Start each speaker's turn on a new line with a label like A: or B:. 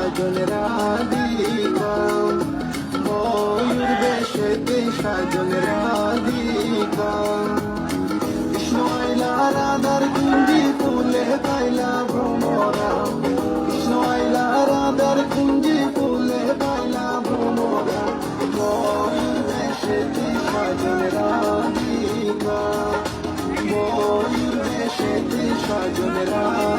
A: সাজন রাধিকা, ময়ূর বেশেতে সাজন রাধিকা। কৃষ্ণ আইলা রাধার কুঞ্জি ফুলে পাইলা ভ্রমরা, কৃষ্ণ আইলা রাধার কুঞ্জি ফুলে পাইলা ভ্রমরা। ময়ূর বেশেতে সাজন রাধিকা, ময়ূর বেশেতে সাজন রাধিকা।